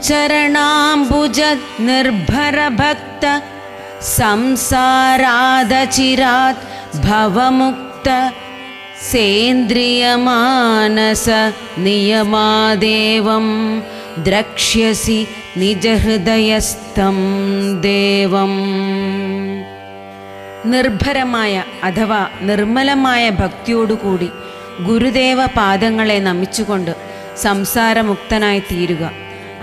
ഗുരുചരണാംബുജ നിർഭരഭക്ത സംസാരാദചിരാത് ഭവമുക്ത സേന്ദ്രിയമാനസ നിയമാദേവം ദ്രക്ഷ്യസി നിജഹൃദയസ്ഥം ദേവം. നിർഭരമായ അഥവാ നിർമ്മലമായ ഭക്തിയോടുകൂടി ഗുരുദേവ പാദങ്ങളെ നമിച്ചുകൊണ്ട് സംസാരമുക്തനായി തീരുക.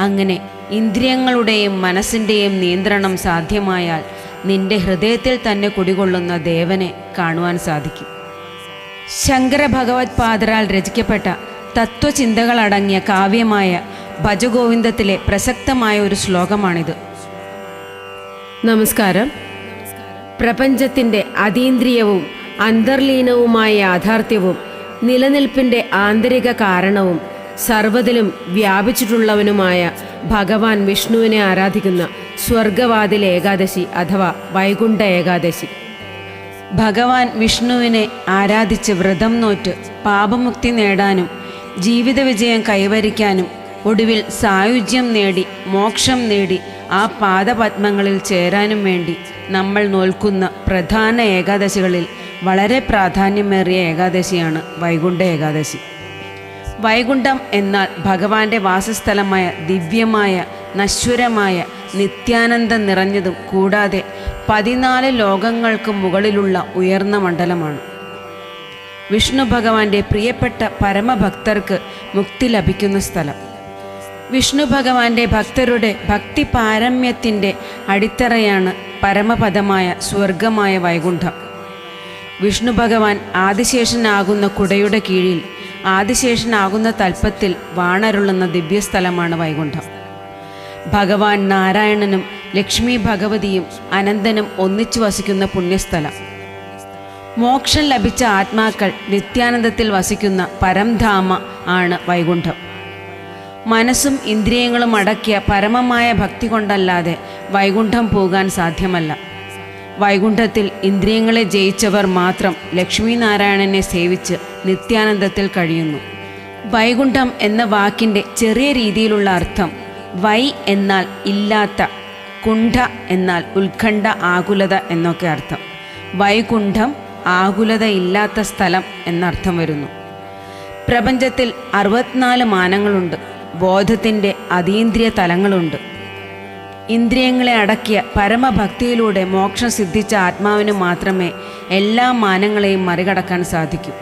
അങ്ങനെ ഇന്ദ്രിയങ്ങളുടെയും മനസ്സിൻ്റെയും നിയന്ത്രണം സാധ്യമായാൽ നിന്റെ ഹൃദയത്തിൽ തന്നെ കുടികൊള്ളുന്ന ദേവനെ കാണുവാൻ സാധിക്കും. ശങ്കര ഭഗവത്പാദരാൽ രചിക്കപ്പെട്ട തത്വചിന്തകളടങ്ങിയ കാവ്യമായ ഭജഗോവിന്ദത്തിലെ പ്രസക്തമായ ഒരു ശ്ലോകമാണിത്. നമസ്കാരം. പ്രപഞ്ചത്തിൻ്റെ അതീന്ദ്രിയവും അന്തർലീനവുമായ യാഥാർത്ഥ്യവും നിലനിൽപ്പിൻ്റെ ആന്തരിക കാരണവും സർവ്വതിലും വ്യാപിച്ചിട്ടുള്ളവനുമായ ഭഗവാൻ വിഷ്ണുവിനെ ആരാധിക്കുന്ന സ്വർഗവാതിൽ ഏകാദശി അഥവാ വൈകുണ്ഠ ഏകാദശി. ഭഗവാൻ വിഷ്ണുവിനെ ആരാധിച്ച് വ്രതം നോറ്റ് പാപമുക്തി നേടാനും ജീവിത വിജയം കൈവരിക്കാനും ഒടുവിൽ സായുജ്യം നേടി മോക്ഷം നേടി ആ പാദപത്മങ്ങളിൽ ചേരാനും വേണ്ടി നമ്മൾ നോൽക്കുന്ന പ്രധാന ഏകാദശികളിൽ വളരെ പ്രാധാന്യമേറിയ ഏകാദശിയാണ് വൈകുണ്ഠ ഏകാദശി. വൈകുണ്ഠം എന്നാൽ ഭഗവാന്റെ വാസസ്ഥലമായ ദിവ്യമായ നശ്വരമായ നിത്യാനന്ദം നിറഞ്ഞതും കൂടാതെ 14 ലോകങ്ങൾക്ക് മുകളിലുള്ള ഉയർന്ന മണ്ഡലമാണ്. വിഷ്ണു ഭഗവാന്റെ പ്രിയപ്പെട്ട പരമഭക്തർക്ക് മുക്തി ലഭിക്കുന്ന സ്ഥലം. വിഷ്ണു ഭഗവാന്റെ ഭക്തരുടെ ഭക്തി പാരമ്യത്തിൻ്റെ അടിത്തറയാണ് പരമപദമായ സ്വർഗമായ വൈകുണ്ഠം. വിഷ്ണു ഭഗവാൻ ആദിശേഷനാകുന്ന കുടയുടെ കീഴിൽ ആദിശേഷനാകുന്ന തൽപ്പത്തിൽ വാണരുളുന്ന ദിവ്യസ്ഥലമാണ് വൈകുണ്ഠം. ഭഗവാൻ നാരായണനും ലക്ഷ്മി ഭഗവതിയും അനന്തനും ഒന്നിച്ചു വസിക്കുന്ന പുണ്യസ്ഥലം. മോക്ഷം ലഭിച്ച ആത്മാക്കൾ നിത്യാനന്ദത്തിൽ വസിക്കുന്ന പരംധാമ ആണ് വൈകുണ്ഠം. മനസ്സും ഇന്ദ്രിയങ്ങളും അടക്കിയ പരമമായ ഭക്തി കൊണ്ടല്ലാതെ വൈകുണ്ഠം പോകാൻ സാധ്യമല്ല. വൈകുണ്ഠത്തിൽ ഇന്ദ്രിയങ്ങളെ ജയിച്ചവർ മാത്രം ലക്ഷ്മി നാരായണനെ സേവിച്ച് നിത്യാനന്ദത്തിൽ കഴിയുന്നു. വൈകുണ്ഠം എന്ന വാക്കിൻ്റെ ചെറിയ രീതിയിലുള്ള അർത്ഥം വൈ എന്നാൽ ഇല്ലാത്ത, കുണ്ഠ എന്നാൽ ഉത്കണ്ഠ ആകുലത എന്നൊക്കെ അർത്ഥം. വൈകുണ്ഠം ആകുലത ഇല്ലാത്ത സ്ഥലം എന്നർത്ഥം വരുന്നു. പ്രപഞ്ചത്തിൽ 64 മാനങ്ങളുണ്ട്. ബോധത്തിൻ്റെ അതീന്ദ്രിയ തലങ്ങളുണ്ട്. ഇന്ദ്രിയങ്ങളെ അടക്കിയ പരമഭക്തിയിലൂടെ മോക്ഷം സിദ്ധിച്ച ആത്മാവിന് മാത്രമേ എല്ലാ മാനങ്ങളെയും മറികടക്കാൻ സാധിക്കൂ.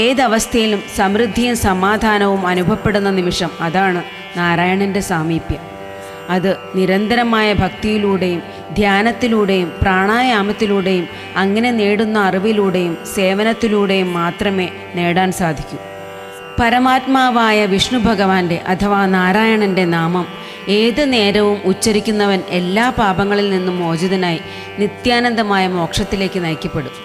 ഏതവസ്ഥയിലും സമൃദ്ധിയും സമാധാനവും അനുഭവപ്പെടുന്ന നിമിഷം അതാണ് നാരായണൻ്റെ സാമീപ്യം. അത് നിരന്തരമായ ഭക്തിയിലൂടെയും ധ്യാനത്തിലൂടെയും പ്രാണായാമത്തിലൂടെയും അങ്ങനെ നേടുന്ന അറിവിലൂടെയും സേവനത്തിലൂടെയും മാത്രമേ നേടാൻ സാധിക്കൂ. പരമാത്മാവായ വിഷ്ണു ഭഗവാന്റെ അഥവാ നാരായണൻ്റെ നാമം ഏത് നേരവും ഉച്ചരിക്കുന്നവൻ എല്ലാ പാപങ്ങളിൽ നിന്നും മോചിതനായി നിത്യാനന്ദമായ മോക്ഷത്തിലേക്ക് നയിക്കപ്പെടും.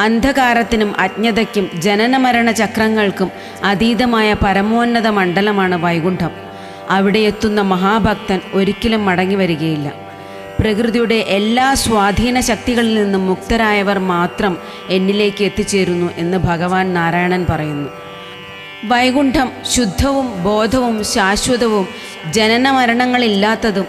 അന്ധകാരത്തിനും അജ്ഞതയ്ക്കും ജനനമരണ ചക്രങ്ങൾക്കും അതീതമായ പരമോന്നത മണ്ഡലമാണ് വൈകുണ്ഠം. അവിടെ എത്തുന്ന മഹാഭക്തൻ ഒരിക്കലും മടങ്ങി വരികയില്ല. പ്രകൃതിയുടെ എല്ലാ സ്വാധീന ശക്തികളിൽ നിന്നും മുക്തരായവർ മാത്രം എന്നിലേക്ക് എത്തിച്ചേരുന്നു എന്ന് ഭഗവാൻ നാരായണൻ പറയുന്നു. വൈകുണ്ഠം ശുദ്ധവും ബോധവും ശാശ്വതവും ജനനമരണങ്ങളില്ലാത്തതും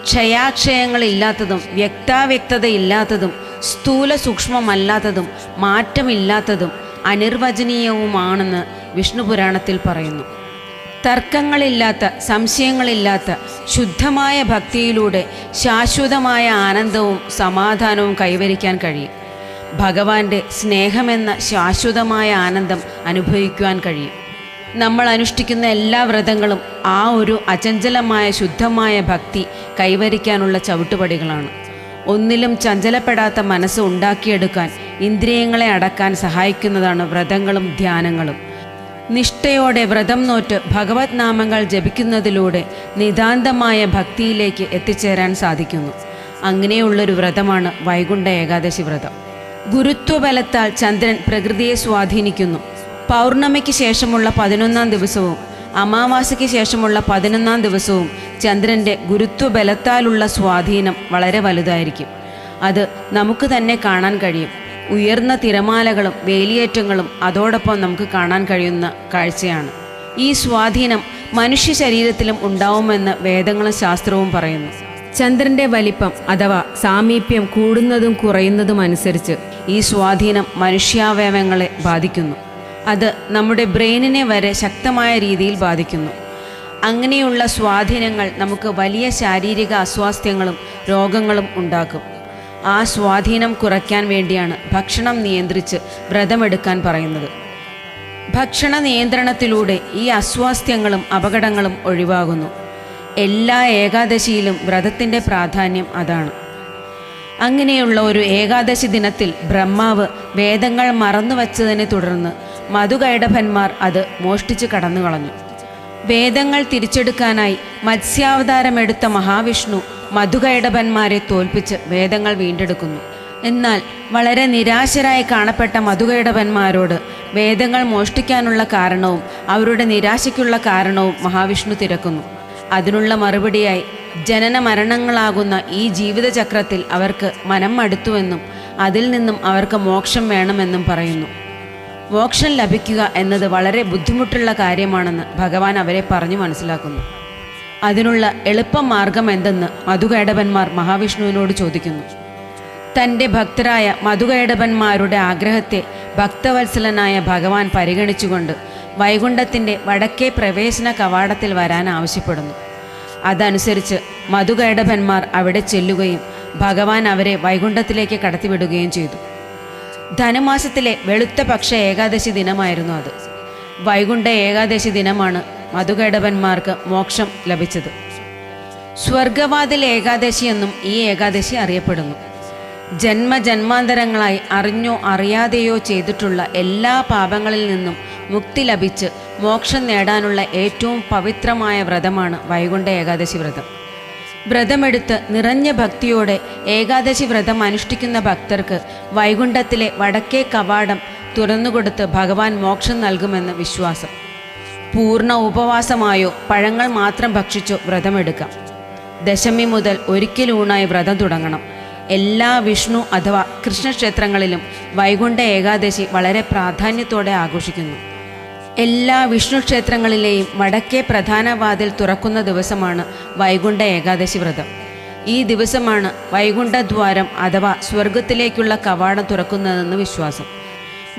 ക്ഷയാക്ഷയങ്ങളില്ലാത്തതും വ്യക്താവ്യക്തതയില്ലാത്തതും സ്ഥൂല സൂക്ഷ്മമല്ലാത്തതും മാറ്റമില്ലാത്തതും അനിർവചനീയവുമാണെന്ന് വിഷ്ണു പുരാണത്തിൽ പറയുന്നു. തർക്കങ്ങളില്ലാത്ത സംശയങ്ങളില്ലാത്ത ശുദ്ധമായ ഭക്തിയിലൂടെ ശാശ്വതമായ ആനന്ദവും സമാധാനവും കൈവരിക്കാൻ കഴിയും. ഭഗവാന്റെ സ്നേഹമെന്ന ശാശ്വതമായ ആനന്ദം അനുഭവിക്കുവാൻ കഴിയും. നമ്മൾ അനുഷ്ഠിക്കുന്ന എല്ലാ വ്രതങ്ങളും ആ ഒരു അചഞ്ചലമായ ശുദ്ധമായ ഭക്തി കൈവരിക്കാനുള്ള ചവിട്ടുപടികളാണ്. ഒന്നിലും ചഞ്ചലപ്പെടാത്ത മനസ്സ് ഉണ്ടാക്കിയെടുക്കാൻ ഇന്ദ്രിയങ്ങളെ അടക്കാൻ സഹായിക്കുന്നതാണ് വ്രതങ്ങളും ധ്യാനങ്ങളും. നിഷ്ഠയോടെ വ്രതം നോറ്റ് ഭഗവത് നാമങ്ങൾ ജപിക്കുന്നതിലൂടെ നിതാന്തമായ ഭക്തിയിലേക്ക് എത്തിച്ചേരാൻ സാധിക്കുന്നു. അങ്ങനെയുള്ളൊരു വ്രതമാണ് വൈകുണ്ഠ ഏകാദശി വ്രതം. ഗുരുത്വബലത്താൽ ചന്ദ്രൻ പ്രകൃതിയെ സ്വാധീനിക്കുന്നു. പൗർണമിക്ക് ശേഷമുള്ള 11-ാം ദിവസവും അമാവാസിക്ക് ശേഷമുള്ള 11-ാം ദിവസവും ചന്ദ്രൻ്റെ ഗുരുത്വബലത്താലുള്ള സ്വാധീനം വളരെ വലുതായിരിക്കും. അത് നമുക്ക് തന്നെ കാണാൻ കഴിയും. ഉയർന്ന തിരമാലകളും വേലിയേറ്റങ്ങളും അതോടൊപ്പം നമുക്ക് കാണാൻ കഴിയുന്ന കാഴ്ചയാണ്. ഈ സ്വാധീനം മനുഷ്യ ശരീരത്തിലും ഉണ്ടാവുമെന്ന് വേദങ്ങളും ശാസ്ത്രവും പറയുന്നു. ചന്ദ്രന്റെ വലിപ്പം അഥവാ സാമീപ്യം കൂടുന്നതും കുറയുന്നതും അനുസരിച്ച് ഈ സ്വാധീനം മനുഷ്യാവയവങ്ങളെ ബാധിക്കുന്നു. അത് നമ്മുടെ ബ്രെയിനിനെ വരെ ശക്തമായ രീതിയിൽ ബാധിക്കുന്നു. അങ്ങനെയുള്ള സ്വാധീനങ്ങൾ നമുക്ക് വലിയ ശാരീരിക അസ്വാസ്ഥ്യങ്ങളും രോഗങ്ങളും ഉണ്ടാക്കും. ആ സ്വാധീനം കുറയ്ക്കാൻ വേണ്ടിയാണ് ഭക്ഷണം നിയന്ത്രിച്ച് വ്രതമെടുക്കാൻ പറയുന്നത്. ഭക്ഷണ നിയന്ത്രണത്തിലൂടെ ഈ അസ്വാസ്ഥ്യങ്ങളും അപകടങ്ങളും ഒഴിവാകുന്നു. എല്ലാ ഏകാദശിയിലും വ്രതത്തിൻ്റെ പ്രാധാന്യം അതാണ്. അങ്ങനെയുള്ള ഒരു ഏകാദശി ദിനത്തിൽ ബ്രഹ്മാവ് വേദങ്ങൾ മറന്നുവച്ചതിനെ തുടർന്ന് മധുകൈടഭന്മാർ അത് മോഷ്ടിച്ച് കടന്നുകളഞ്ഞു. വേദങ്ങൾ തിരിച്ചെടുക്കാനായി മത്സ്യാവതാരമെടുത്ത മഹാവിഷ്ണു മധുകൈടഭന്മാരെ തോൽപ്പിച്ച് വേദങ്ങൾ വീണ്ടെടുക്കുന്നു. എന്നാൽ വളരെ നിരാശരായി കാണപ്പെട്ട മധുകൈടഭന്മാരോട് വേദങ്ങൾ മോഷ്ടിക്കാനുള്ള കാരണവും അവരുടെ നിരാശയ്ക്കുള്ള കാരണവും മഹാവിഷ്ണു തിരക്കുന്നു. അതിനുള്ള മറുപടിയായി ജനന മരണങ്ങളാകുന്ന ഈ ജീവിതചക്രത്തിൽ അവർക്ക് മനം മടുത്തുവെന്നും അതിൽ നിന്നും അവർക്ക് മോക്ഷം വേണമെന്നും പറയുന്നു. മോക്ഷം ലഭിക്കുക എന്നത് വളരെ ബുദ്ധിമുട്ടുള്ള കാര്യമാണെന്ന് ഭഗവാൻ അവരെ പറഞ്ഞു മനസ്സിലാക്കുന്നു. അതിനുള്ള എളുപ്പമാർഗം എന്തെന്ന് മധുകൈടഭന്മാർ മഹാവിഷ്ണുവിനോട് ചോദിക്കുന്നു. തൻ്റെ ഭക്തരായ മധുകൈടഭന്മാരുടെ ആഗ്രഹത്തെ ഭക്തവത്സലനായ ഭഗവാൻ പരിഗണിച്ചുകൊണ്ട് വൈകുണ്ഠത്തിൻ്റെ വടക്കേ പ്രവേശന കവാടത്തിൽ വരാൻ ആവശ്യപ്പെടുന്നു. അതനുസരിച്ച് മധുകൈടഭന്മാർ അവിടെ ചെല്ലുകയും ഭഗവാൻ അവരെ വൈകുണ്ഠത്തിലേക്ക് കടത്തിവിടുകയും ചെയ്തു. ധനുമാസത്തിലെ വെളുത്ത പക്ഷ ഏകാദശി ദിനമായിരുന്നു അത്. വൈകുണ്ഠ ഏകാദശി ദിനമാണ് മധുകൈടഭന്മാർക്ക് മോക്ഷം ലഭിച്ചത്. സ്വർഗവാതിൽ ഏകാദശി എന്നും ഈ ഏകാദശി അറിയപ്പെടുന്നു. ജന്മജന്മാന്തരങ്ങളായി അറിഞ്ഞോ അറിയാതെയോ ചെയ്തിട്ടുള്ള എല്ലാ പാപങ്ങളിൽ നിന്നും മുക്തി ലഭിച്ച് മോക്ഷം നേടാനുള്ള ഏറ്റവും പവിത്രമായ വ്രതമാണ് വൈകുണ്ഠ ഏകാദശി വ്രതം. വ്രതമെടുത്ത് നിറഞ്ഞ ഭക്തിയോടെ ഏകാദശി വ്രതം അനുഷ്ഠിക്കുന്ന ഭക്തർക്ക് വൈകുണ്ഠത്തിലെ വടക്കേ കവാടം തുറന്നുകൊടുത്ത് ഭഗവാൻ മോക്ഷം നൽകുമെന്ന് വിശ്വാസം. പൂർണ്ണ ഉപവാസമായോ പഴങ്ങൾ മാത്രം ഭക്ഷിച്ചോ വ്രതമെടുക്കാം. ദശമി മുതൽ ഒരിക്കലൂണായി വ്രതം തുടങ്ങണം. എല്ലാ വിഷ്ണു അഥവാ കൃഷ്ണക്ഷേത്രങ്ങളിലും വൈകുണ്ഠ ഏകാദശി വളരെ പ്രാധാന്യത്തോടെ ആഘോഷിക്കുന്നു. എല്ലാ വിഷ്ണു ക്ഷേത്രങ്ങളിലെയും വടക്കേ പ്രധാന വാതിൽ തുറക്കുന്ന ദിവസമാണ് വൈകുണ്ഠ ഏകാദശി വ്രതം. ഈ ദിവസമാണ് വൈകുണ്ഠദ്വാരം അഥവാ സ്വർഗത്തിലേക്കുള്ള കവാടം തുറക്കുന്നതെന്ന് വിശ്വാസം.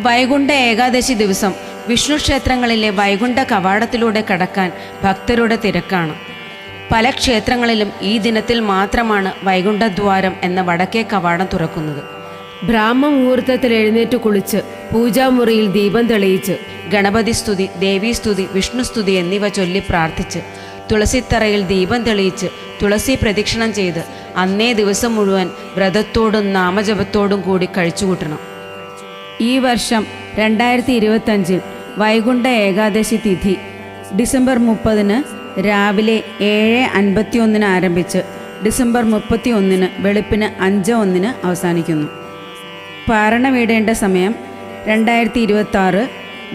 വൈകുണ്ഠ ഏകാദശി ദിവസം വിഷ്ണു ക്ഷേത്രങ്ങളിലെ വൈകുണ്ഠ കവാടത്തിലൂടെ കടക്കാൻ ഭക്തരുടെ തിരക്കാണ്. പല ക്ഷേത്രങ്ങളിലും ഈ ദിനത്തിൽ മാത്രമാണ് വൈകുണ്ഠദ്വാരം എന്ന വടക്കേ കവാടം തുറക്കുന്നത്. ബ്രാഹ്മ മുഹൂർത്തത്തിൽ എഴുന്നേറ്റ് കുളിച്ച് പൂജാമുറിയിൽ ദീപം തെളിയിച്ച് ഗണപതി സ്തുതി, ദേവീസ്തുതി, വിഷ്ണുസ്തുതി എന്നിവ ചൊല്ലി പ്രാർത്ഥിച്ച് തുളസിത്തറയിൽ ദീപം തെളിയിച്ച് തുളസി പ്രദക്ഷിണം ചെയ്ത് അന്നേ ദിവസം മുഴുവൻ വ്രതത്തോടും നാമജപത്തോടും കൂടി കഴിച്ചുകൂട്ടണം. ഈ വർഷം 2025 വൈകുണ്ഠ ഏകാദശി തിഥി ഡിസംബർ 30 രാവിലെ 7:51 ആരംഭിച്ച് ഡിസംബർ 31 വെളുപ്പിന് 5:01 അവസാനിക്കുന്നു. പാരണ സമയം 2026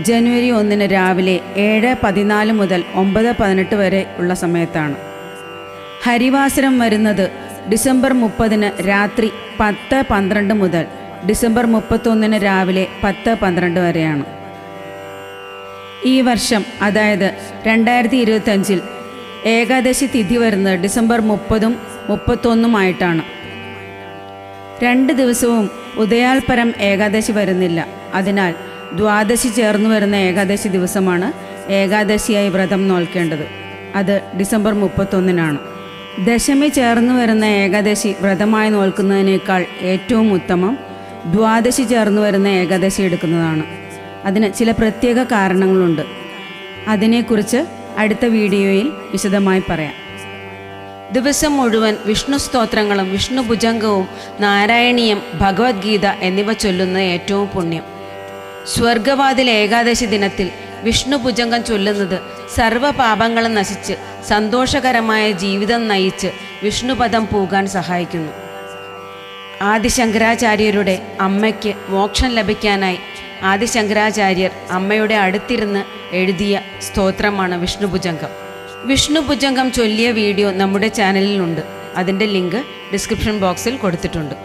ജനുവരി 1 രാവിലെ 7:14 മുതൽ 9:18 വരെ ഉള്ള സമയത്താണ്. ഹരിവാസരം വരുന്നത് ഡിസംബർ 30 രാത്രി 10:12 മുതൽ ഡിസംബർ 31 രാവിലെ 10:12 വരെയാണ്. ഈ വർഷം അതായത് 2025 ഏകാദശി തിഥി വരുന്നത് ഡിസംബർ 30 31 2 ദിവസവും ഉദയാൽപരം ഏകാദശി വരുന്നില്ല. അതിനാൽ ദ്വാദശി ചേർന്നു വരുന്ന ഏകാദശി ദിവസമാണ് ഏകാദശിയായി വ്രതം നോൽക്കേണ്ടത്. അത് ഡിസംബർ 31 ദശമി ചേർന്നു വരുന്ന ഏകാദശി വ്രതമായി നോൽക്കുന്നതിനേക്കാൾ ഏറ്റവും ഉത്തമം ദ്വാദശി ചേർന്നു വരുന്ന ഏകാദശി എടുക്കുന്നതാണ്. അതിന് ചില പ്രത്യേക കാരണങ്ങളുണ്ട്. അതിനെക്കുറിച്ച് അടുത്ത വീഡിയോയിൽ വിശദമായി പറയാം. ദിവസം മുഴുവൻ വിഷ്ണു സ്തോത്രങ്ങളും വിഷ്ണു ഭുജംഗവും നാരായണീയം, ഭഗവത്ഗീത എന്നിവ ചൊല്ലുന്നത് ഏറ്റവും പുണ്യം. സ്വർഗവാതിൽ ഏകാദശി ദിനത്തിൽ വിഷ്ണു ഭുജംഗം ചൊല്ലുന്നത് സർവ്വപാപങ്ങളും നശിച്ച് സന്തോഷകരമായ ജീവിതം നയിച്ച് വിഷ്ണുപദം പൂകാൻ സഹായിക്കുന്നു. ആദിശങ്കരാചാര്യരുടെ അമ്മയ്ക്ക് മോക്ഷം ലഭിക്കാനായി ആദിശങ്കരാചാര്യർ അമ്മയുടെ അടുത്തിരുന്ന് എഴുതിയ സ്തോത്രമാണ് വിഷ്ണുഭുജംഗം. വിഷ്ണുഭുജംഗം ചൊല്ലിയ വീഡിയോ നമ്മുടെ ചാനലിലുണ്ട്. അതിൻ്റെ ലിങ്ക് ഡിസ്ക്രിപ്ഷൻ ബോക്സിൽ കൊടുത്തിട്ടുണ്ട്.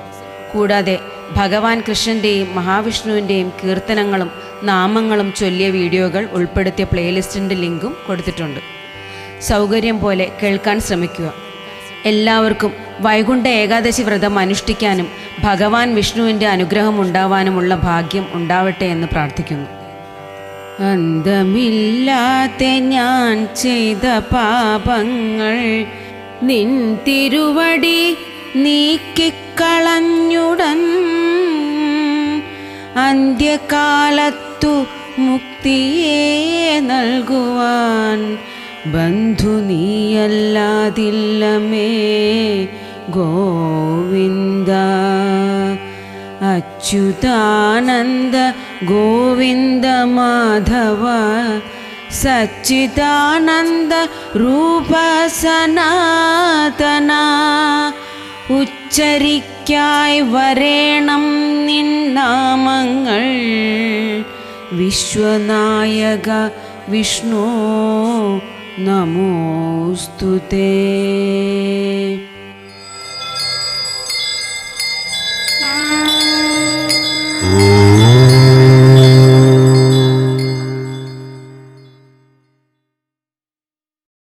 കൂടാതെ ഭഗവാൻ കൃഷ്ണൻ്റെയും മഹാവിഷ്ണുവിൻ്റെയും കീർത്തനങ്ങളും നാമങ്ങളും ചൊല്ലിയ വീഡിയോകൾ ഉൾപ്പെടുത്തിയ പ്ലേലിസ്റ്റിൻ്റെ ലിങ്കും കൊടുത്തിട്ടുണ്ട്. സൗകര്യം പോലെ കേൾക്കാൻ ശ്രമിക്കുക. എല്ലാവർക്കും വൈകുണ്ഠ ഏകാദശി വ്രതം അനുഷ്ഠിക്കാനും ഭഗവാൻ വിഷ്ണുവിൻ്റെ അനുഗ്രഹം ഉണ്ടാവാനുമുള്ള ഭാഗ്യം ഉണ്ടാവട്ടെ എന്ന് പ്രാർത്ഥിക്കുന്നു. അന്തമില്ലാത്ത ഞാൻ ചെയ്ത പാപങ്ങൾ നിൻ തിരുവടി നീക്കിക്കളഞ്ഞുടൻ അന്ത്യകാലത്തു മുക്തിയെ നൽകുവാൻ ബന്ധു നീയല്ലാതില്ലമേ ഗോവിന്ദ. അച്യുതാനന്ദ ഗോവിന്ദ മാധവ സച്ചിദാനന്ദ രൂപ സനാതന. ഉച്ചരിക്കായി വരേണം നിൻ നാമങ്ങൾ വിശ്വനായക വിഷ്ണു നമോസ്തുതേ.